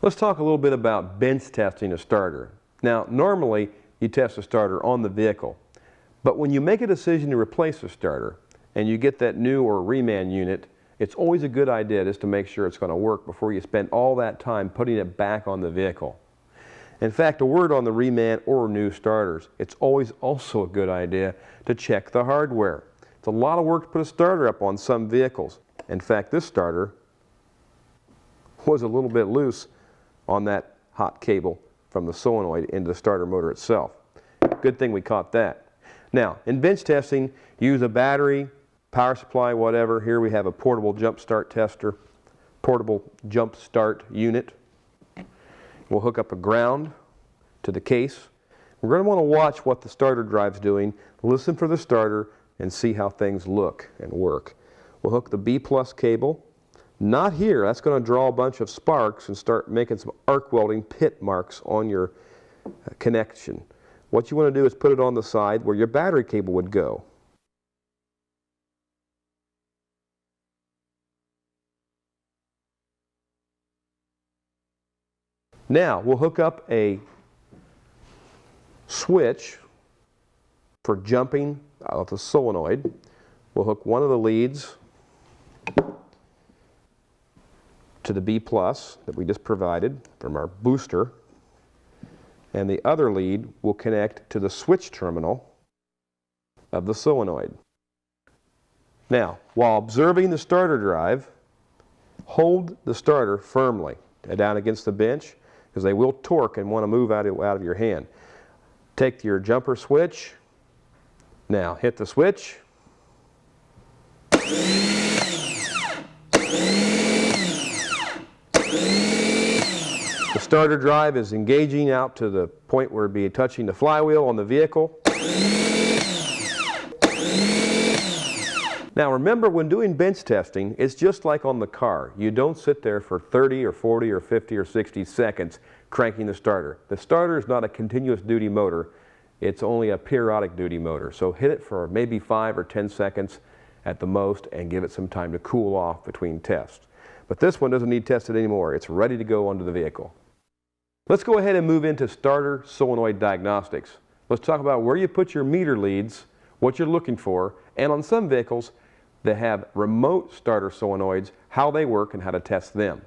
Let's talk a little bit about bench testing a starter. Now, normally you test a starter on the vehicle, but when you make a decision to replace a starter and you get that new or reman unit, it's always a good idea just to make sure it's going to work before you spend all that time putting it back on the vehicle. In fact, a word on the reman or new starters, it's always also a good idea to check the hardware. It's a lot of work to put a starter up on some vehicles. In fact, this starter was a little bit loose on that hot cable from the solenoid into the starter motor itself. Good thing we caught that. Now, in bench testing, use a battery, power supply, whatever. Here we have a portable jump start tester, portable jump start unit. We'll hook up a ground to the case. We're going to want to watch what the starter drive's doing, listen for the starter, and see how things look and work. We'll hook the B+ cable. Not here, that's going to draw a bunch of sparks and start making some arc welding pit marks on your connection. What you want to do is put it on the side where your battery cable would go. Now we'll hook up a switch for jumping out of the solenoid. We'll hook one of the leads to the B+ that we just provided from our booster, and the other lead will connect to the switch terminal of the solenoid. Now, while observing the starter drive, hold the starter firmly down against the bench because they will torque and want to move out of your hand. Take your jumper switch. Now hit the switch. The starter drive is engaging out to the point where it'd be touching the flywheel on the vehicle. Now remember, when doing bench testing, it's just like on the car. You don't sit there for 30 or 40 or 50 or 60 seconds cranking the starter. The starter is not a continuous duty motor. It's only a periodic duty motor. So hit it for maybe 5 or 10 seconds at the most and give it some time to cool off between tests. But this one doesn't need tested anymore. It's ready to go onto the vehicle. Let's go ahead and move into starter solenoid diagnostics. Let's talk about where you put your meter leads, what you're looking for, and on some vehicles that have remote starter solenoids, how they work and how to test them.